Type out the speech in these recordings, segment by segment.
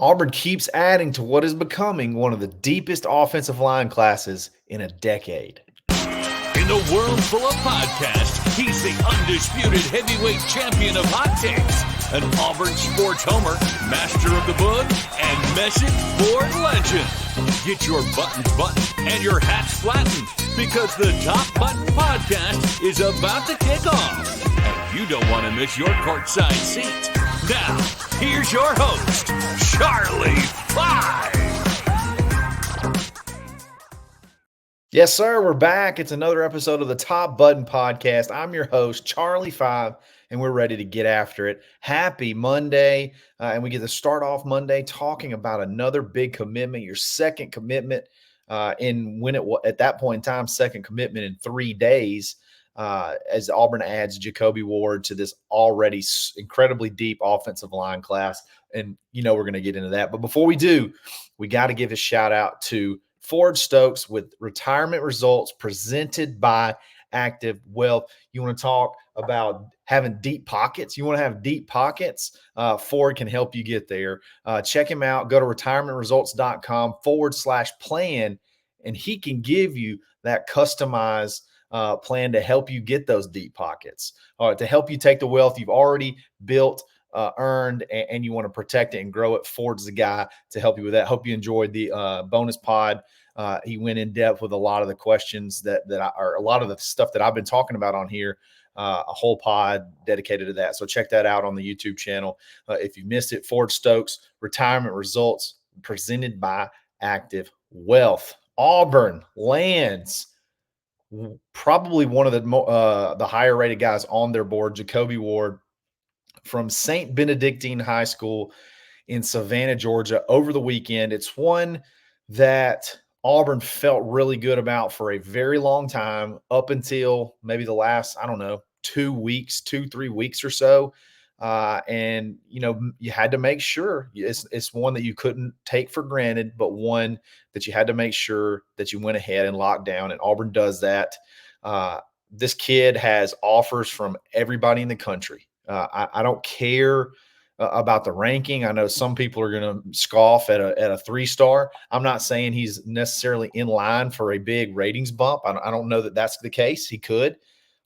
Auburn keeps adding to what is becoming one of the deepest offensive line classes in a decade. In a world full of podcasts, he's the undisputed heavyweight champion of hot takes, an Auburn sports homer, master of the book, and message board legend. Get your buttons buttoned and your hats flattened because the Top Button Podcast is about to kick off. And you don't want to miss your courtside seat. Now, here's your host, Charlie 5. Yes, sir. We're back. It's another episode of the Top Button Podcast. I'm your host, Charlie 5, and we're ready to get after it. Happy Monday. And we get to start off Monday talking about another big commitment, your second commitment at that point in time, second commitment in 3 days, as Auburn adds Jacobe Ward to this already incredibly deep offensive line class. And, we're going to get into that. But before we do, we got to give a shout out to Ford Stokes with retirement results presented by Active Wealth. You want to talk about having deep pockets? You want to have deep pockets? Ford can help you get there. Check him out. Go to retirementresults.com/plan, and he can give you that customized plan to help you get those deep pockets, to help you take the wealth you've already built, earned, and you want to protect it and grow it. Ford's the guy to help you with that. Hope you enjoyed the bonus pod. He went in depth with a lot of the questions a lot of the stuff that I've been talking about on here. A whole pod dedicated to that. So check that out on the YouTube channel. If you missed it, Ford Stokes, retirement results presented by Active Wealth. Auburn lands probably one of the higher rated guys on their board, Jacobe Ward, from St. Benedictine High School in Savannah, Georgia, over the weekend. It's one that Auburn felt really good about for a very long time, up until maybe the last, 3 weeks or so. And you had to make sure it's one that you couldn't take for granted, but one that you had to make sure that you went ahead and locked down. And Auburn does that. This kid has offers from everybody in the country. I don't care about the ranking. I know some people are going to scoff at a 3-star. I'm not saying he's necessarily in line for a big ratings bump. I don't know that that's the case. He could,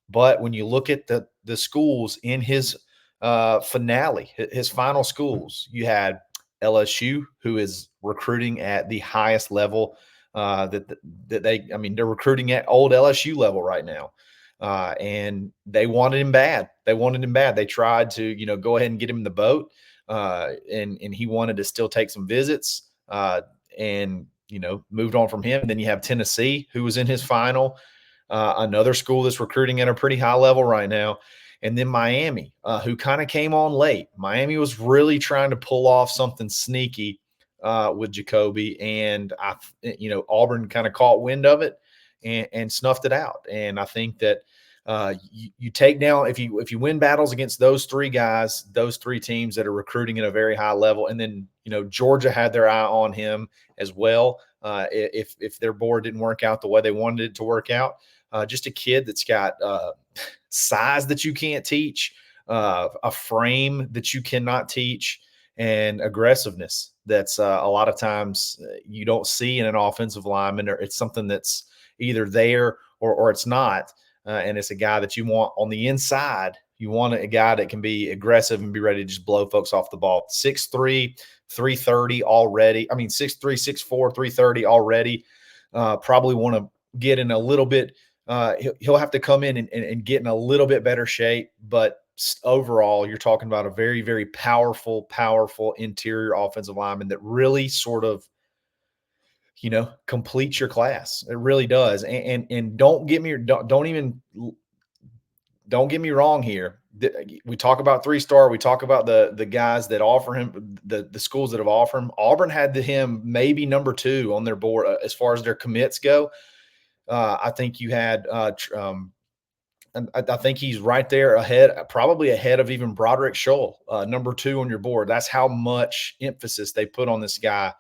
but when you look at the schools in his finale, his final schools, you had LSU, who is recruiting at the highest level they're recruiting at old LSU level right now. And they wanted him bad. They tried to, go ahead and get him in the boat. And he wanted to still take some visits, and moved on from him. And then you have Tennessee, who was in his final, another school that's recruiting at a pretty high level right now. And then Miami, who kind of came on late. Miami was really trying to pull off something sneaky with Jacobe, and Auburn kind of caught wind of it and snuffed it out. And I think that you take down, if you win battles against those three guys, those three teams that are recruiting at a very high level, and then Georgia had their eye on him as well. If their board didn't work out the way they wanted it to work out, just a kid that's got size that you can't teach, a frame that you cannot teach, and aggressiveness that's a lot of times you don't see in an offensive lineman, or it's something that's either there or it's not. And it's a guy that you want on the inside. You want a guy that can be aggressive and be ready to just blow folks off the ball. 6'3", 330 already. 6'3", 6'4", 330 already. Probably want to get in a little bit. He'll have to come in and get in a little bit better shape. But overall, you're talking about a very, very powerful interior offensive lineman that really sort of, completes your class. It really does. And don't get me wrong here. We talk about 3-star. We talk about the guys that offer him, the schools that have offered him. Auburn had him maybe number 2 on their board as far as their commits go. I think you had I think he's right there probably ahead of even Broderick Scholl, number 2 on your board. That's how much emphasis they put on this guy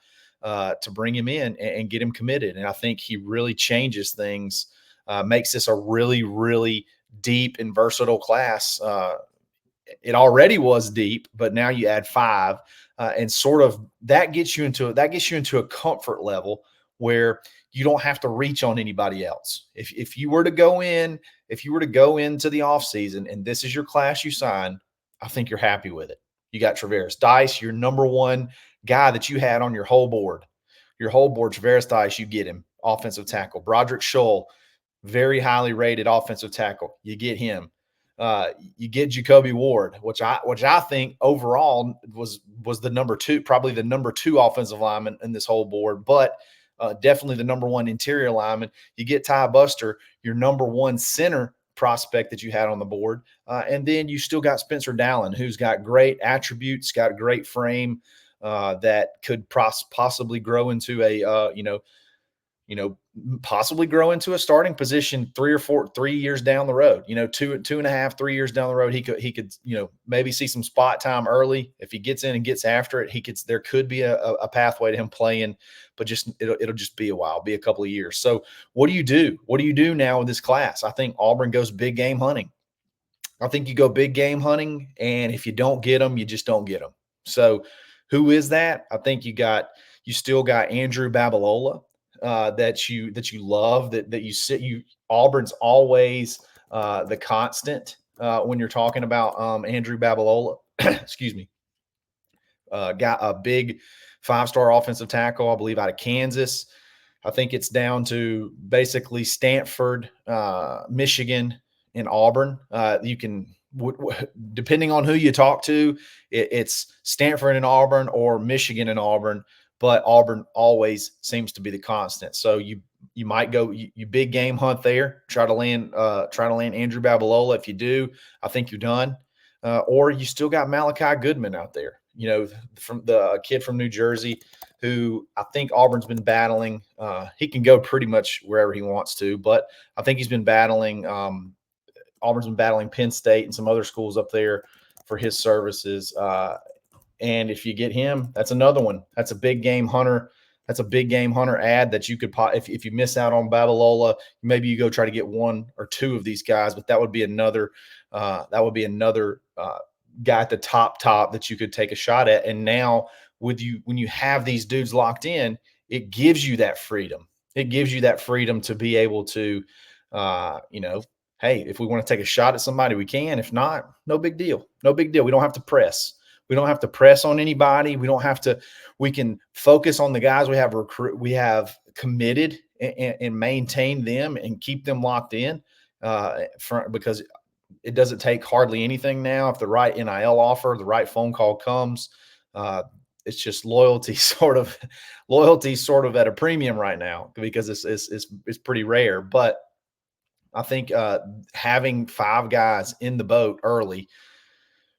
to bring him in and get him committed. And I think he really changes things, makes this a really, really deep and versatile class. It already was deep, but now you add 5 and sort of that gets you into a comfort level where you don't have to reach on anybody else. If you were to go into the offseason and this is your class you sign, I think you're happy with it. You got Traveris Dice, your number one guy that you had on your whole board. Your whole board, Traveris Dice, you get him. Offensive tackle. Broderick Scholl, very highly rated offensive tackle. You get him. You get Jacobe Ward, which I think overall was the number two, probably the number two offensive lineman in this whole board, but definitely the number one interior lineman. You get Ty Buster, your number one center prospect that you had on the board, and then you still got Spencer Dallin, who's got great attributes, got a great frame that could possibly grow into a possibly grow into a starting position 3 years down the road, 2.5, 3 years down the road. He could, maybe see some spot time early. If he gets in and gets after it, there could be a pathway to him playing, but it'll just be a while, be a couple of years. So what do you do? What do you do now with this class? I think Auburn goes big game hunting. I think you go big game hunting, and if you don't get them, you just don't get them. So who is that? I think you still got Andrew Babalola. That you love, that Auburn's always the constant when you're talking about Andrew Babalola. Excuse me. Got a big 5-star offensive tackle, I believe, out of Kansas. I think it's down to basically Stanford, Michigan, and Auburn. You can, depending on who you talk to, it's Stanford and Auburn or Michigan and Auburn. But Auburn always seems to be the constant. So you might go you big game hunt there, try to land Andrew Babalola. If you do, I think you're done. Or you still got Malachi Goodman out there, from the kid from New Jersey, who I think Auburn's been battling. He can go pretty much wherever he wants to, but I think he's been battling. Auburn's been battling Penn State and some other schools up there for his services. And if you get him, that's another one. That's a big game hunter. That's a big game hunter ad that you could, if you miss out on Babalola, maybe you go try to get one or two of these guys. But that would be another guy at the top that you could take a shot at. And now when you have these dudes locked in, it gives you that freedom. It gives you that freedom to be able to, hey, if we want to take a shot at somebody, we can. If not, no big deal. No big deal. We don't have to press. We don't have to press on anybody. We can focus on the guys we have committed and maintain them and keep them locked in because it doesn't take hardly anything now. If the right NIL offer, the right phone call comes, it's just loyalty sort of at a premium right now because it's pretty rare. But I think having 5 guys in the boat early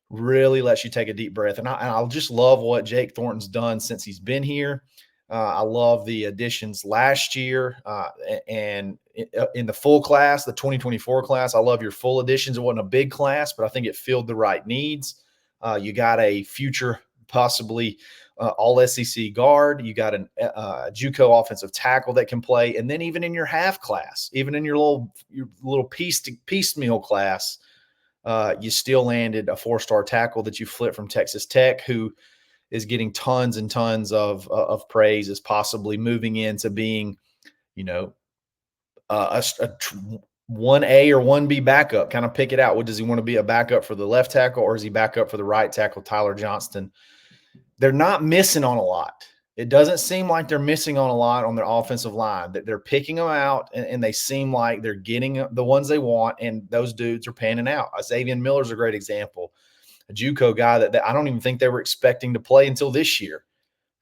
really lets you take a deep breath. And I'll just love what Jake Thornton's done since he's been here. I love the additions last year and in the full class, the 2024 class. I love your full additions. It wasn't a big class, but I think it filled the right needs. You got a future possibly all SEC guard. You got a JUCO offensive tackle that can play. And then even in your half class, even in your little piecemeal class, you still landed a 4-star tackle that you flipped from Texas Tech, who is getting tons and tons of praise as possibly moving into being, a 1A or 1B backup. Kind of pick it out. What does he want to be, a backup for the left tackle, or is he backup for the right tackle, Tyler Johnston? They're not missing on a lot. It doesn't seem like they're missing on a lot on their offensive line. They're picking them out, and they seem like they're getting the ones they want, and those dudes are panning out. Xavier Miller's a great example, a JUCO guy that I don't even think they were expecting to play until this year.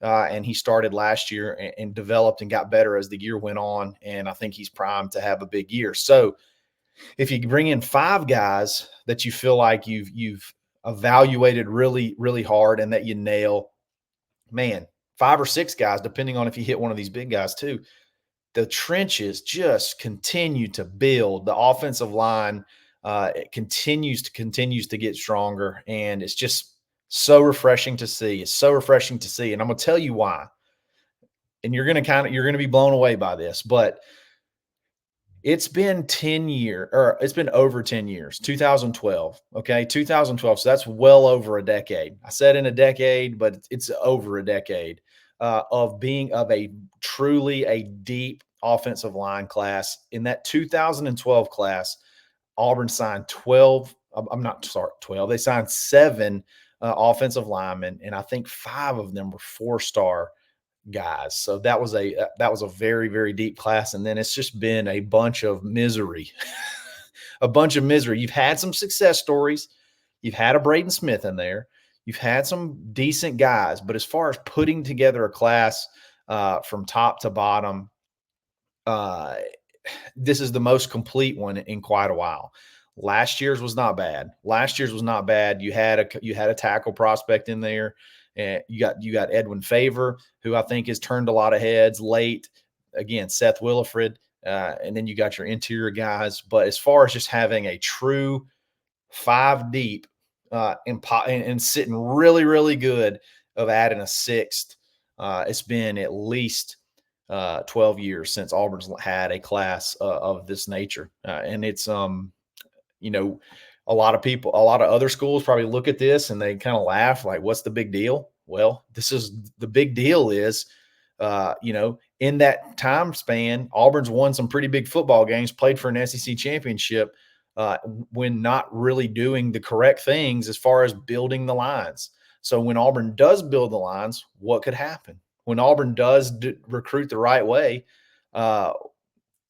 And he started last year and developed and got better as the year went on, and I think he's primed to have a big year. So if you bring in 5 guys that you feel like you've evaluated really, really hard and that you nail, man, 5 or 6 guys, depending on if you hit one of these big guys too, the trenches just continue to build. The offensive line it continues to get stronger, and it's just so refreshing to see. It's so refreshing to see, and I'm going to tell you why. And you're going to be blown away by this, but It's been 10 years, or it's been over 10 years, 2012. Okay. 2012. So that's well over a decade. I said in a decade, but it's over a decade of being of a truly a deep offensive line class. In that 2012 class, Auburn signed 12. I'm not sorry, 12. They signed seven offensive linemen, and I think five of them were 4-star guys. So that was a very, very deep class. And then it's just been a bunch of misery, a bunch of misery. You've had some success stories. You've had a Braden Smith in there. You've had some decent guys, but as far as putting together a class from top to bottom, uh, this is the most complete one in quite a while. Last year's was not bad. Last year's was not bad. You had a tackle prospect in there, and you got Edwin Favor, who I think has turned a lot of heads late. Again, Seth Willifred, and then you got your interior guys. But as far as just having a true five deep and sitting really, really good of adding a sixth, it's been at least 12 years since Auburn's had a class of this nature. And it's, you know, a lot of other schools probably look at this and they kind of laugh like, what's the big deal? Well, this is the big deal is, in that time span, Auburn's won some pretty big football games, played for an SEC championship when not really doing the correct things as far as building the lines. So when Auburn does build the lines, what could happen? When Auburn does recruit the right way,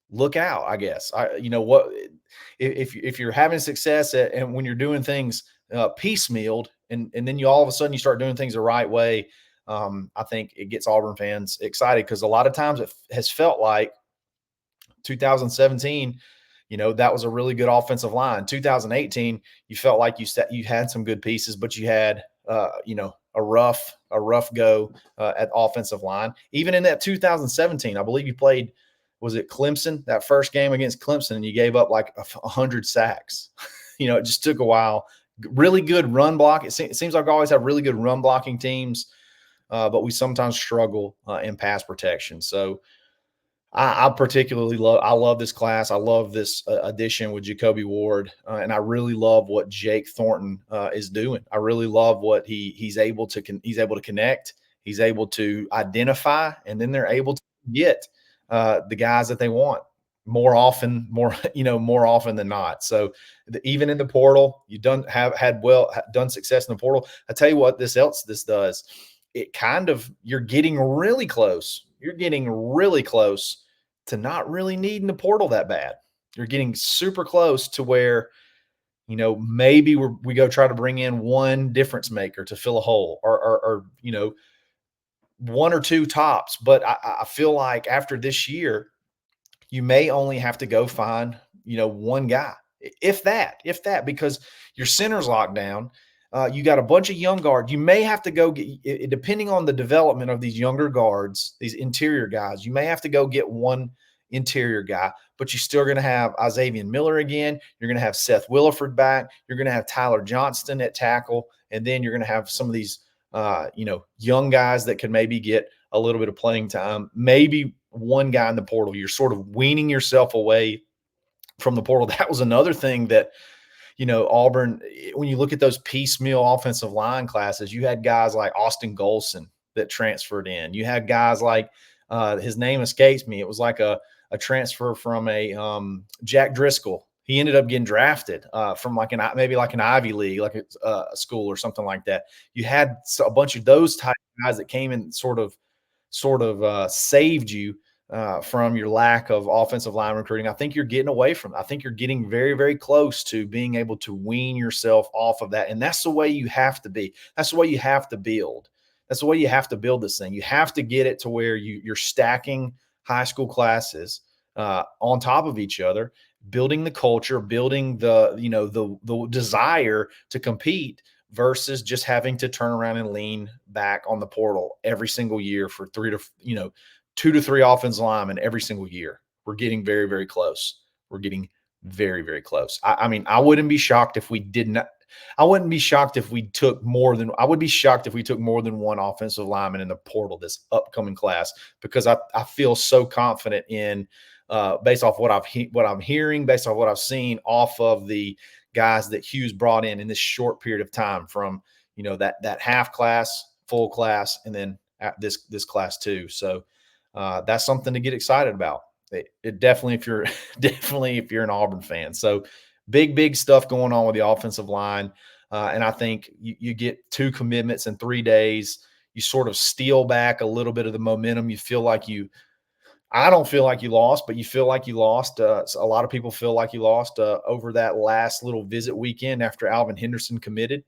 look out, I guess. If you're having success and when you're doing things piecemealed and then you all of a sudden you start doing things the right way, I think it gets Auburn fans excited because a lot of times it has felt like 2017, that was a really good offensive line. 2018, you felt like you had some good pieces, but you had a rough go at offensive line. Even in that 2017, I believe you played, was it Clemson, that first game against Clemson, and you gave up like 100 sacks. It just took a while. Really good run block. It seems like I always have really good run blocking teams, but we sometimes struggle in pass protection. So I particularly love this class. I love this addition with Jacobe Ward, and I really love what Jake Thornton is doing. I really love what he's able to connect. He's able to identify, and then they're able to get the guys that they want more often than not. So even in the portal, you done success in the portal. I tell you what, this does. You're getting really close. You're getting really close to not really needing the portal that bad. You're getting super close to where, maybe we go try to bring in one difference maker to fill a hole or one or two tops. But I feel like after this year, you may only have to go find, one guy, if that, because your center's locked down. You got a bunch of young guards. You may have to go get, depending on the development of these younger guards, these interior guys, you may have to go get one interior guy, but you're still going to have Isaiah Miller again. You're going to have Seth Williford back. You're going to have Tyler Johnston at tackle. And then you're going to have some of these, young guys that can maybe get a little bit of playing time. Maybe one guy in the portal. You're sort of weaning yourself away from the portal. That was another thing that, Auburn, when you look at those piecemeal offensive line classes, you had guys like Austin Golson that transferred in. You had guys like his name escapes me. It was like a transfer from a Jack Driscoll. He ended up getting drafted from maybe an Ivy League, like a school or something like that. You had a bunch of those type of guys that came and sort of saved you from your lack of offensive line recruiting. I think you're getting away from it. I think you're getting very, very close to being able to wean yourself off of that. And that's the way you have to be. That's the way you have to build. That's the way you have to build this thing. You have to get it to where you're stacking high school classes on top of each other, building the culture, building the desire to compete versus just having to turn around and lean back on the portal every single year for 2 to 3 offensive linemen every single year. We're getting very, very close. We're getting very, very close. I mean, I wouldn't be shocked if we did not. I wouldn't be shocked if we took more than. I would be shocked if we took more than one offensive lineman in the portal this upcoming class because I feel so confident in based off what I'm hearing, based off what I've seen off of the guys that Hughes brought in this short period of time from, that half class, full class, and then this class too. So that's something to get excited about. It definitely, if you're an Auburn fan. So big stuff going on with the offensive line. And I think you get 2 commitments in 3 days. You sort of steal back a little bit of the momentum. You feel like I don't feel like you lost, but you feel like you lost. A lot of people feel like you lost over that last little visit weekend after Alvin Henderson committed,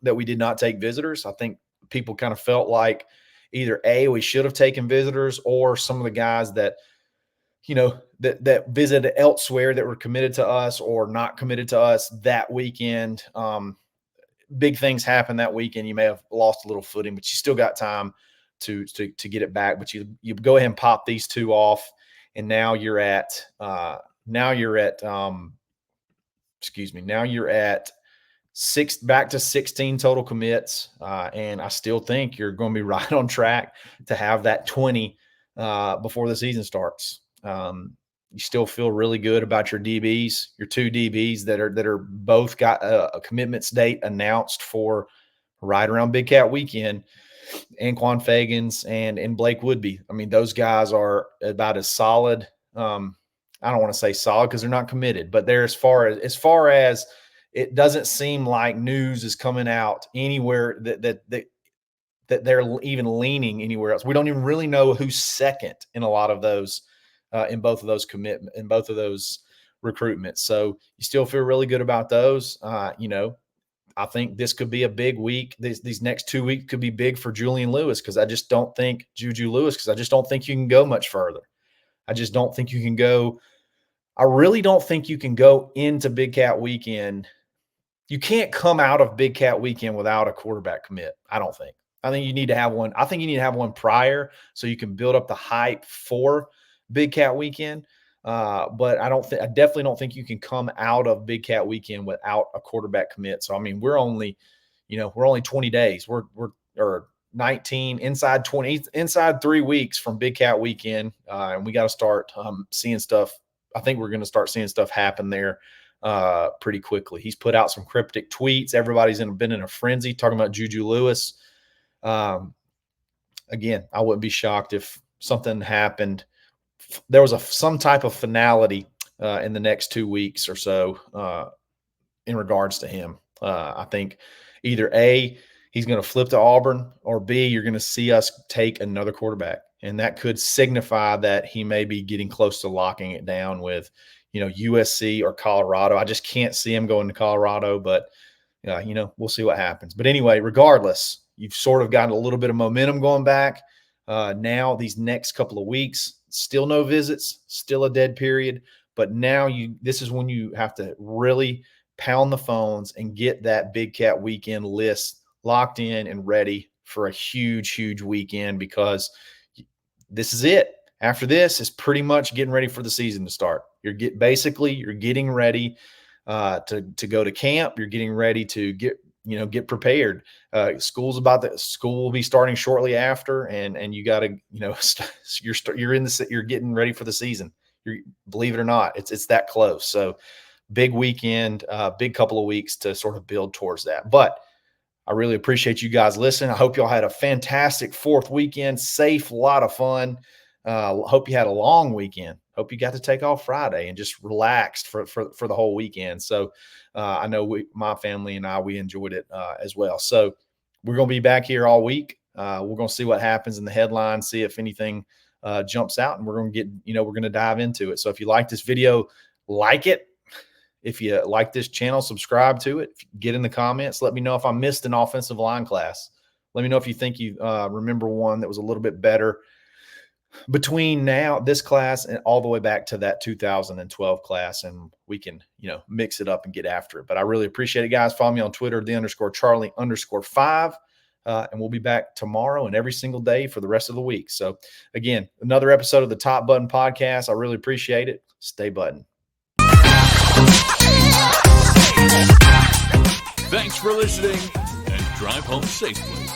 that we did not take visitors. I think people kind of felt like either we should have taken visitors, or some of the guys that, that visited elsewhere that were committed to us or not committed to us that weekend. Big things happened that weekend. You may have lost a little footing, but you still got time to get it back. But you go ahead and pop these 2 off, and now you're at back to 16 total commits. And I still think you're going to be right on track to have that 20 before the season starts. You still feel really good about your DBs, your 2 DBs that are both got a commitments date announced for right around Big Cat weekend. Anquan Fagans and Blake Woodby. I mean, those guys are about as solid. I don't want to say solid because they're not committed, but they're as far as it doesn't seem like news is coming out anywhere that they're even leaning anywhere else. We don't even really know who's second in a lot of those, in both of those recruitments. So you still feel really good about those. I think this could be a big week. These next 2 weeks could be big for Julian Lewis, because I just don't think you can go much further. I just don't think you can go. I really don't think you can go into Big Cat weekend. You can't come out of Big Cat weekend without a quarterback commit. I don't think. I think you need to have one. I think you need to have one prior so you can build up the hype for Big Cat weekend. But I definitely don't think you can come out of Big Cat weekend without a quarterback commit. So, I mean, we're only 20 days. We're 19 inside 3 weeks from Big Cat weekend. And we got to start seeing stuff. I think we're going to start seeing stuff happen there pretty quickly. He's put out some cryptic tweets. Everybody's been in a frenzy talking about Juju Lewis. Again, I wouldn't be shocked if something happened. There was some type of finality in the next 2 weeks or so in regards to him. I think either A, he's going to flip to Auburn, or B, you're going to see us take another quarterback. And that could signify that he may be getting close to locking it down with, USC or Colorado. I just can't see him going to Colorado, but, we'll see what happens. But anyway, regardless, you've sort of gotten a little bit of momentum going back. Now these next couple of weeks, still no visits, still a dead period. But now this is when you have to really pound the phones and get that Big Cat weekend list locked in and ready for a huge weekend, because this is it. After this is pretty much getting ready for the season to start. You're getting ready to go to camp. You're getting ready to get prepared. School will be starting shortly after, and you got to, you're getting ready for the season. Believe it or not, it's that close. So big weekend, big couple of weeks to sort of build towards that. But I really appreciate you guys listening. I hope y'all had a fantastic 4th weekend, safe, a lot of fun. Hope you had a long weekend. Hope you got to take off Friday and just relaxed for the whole weekend. So I know my family and we enjoyed it as well. So we're going to be back here all week. We're going to see what happens in the headlines, see if anything jumps out, and we're going to dive into it. So if you like this video, like it. If you like this channel, subscribe to it. Get in the comments. Let me know if I missed an offensive line class. Let me know if you think you remember one that was a little bit better between this class and all the way back to that 2012 class, and we can, mix it up and get after it. But I really appreciate it, guys. Follow me on Twitter, _Charlie_5. And we'll be back tomorrow and every single day for the rest of the week. So again, another episode of the Top Button Podcast. I really appreciate it. Stay button. Thanks for listening, and drive home safely.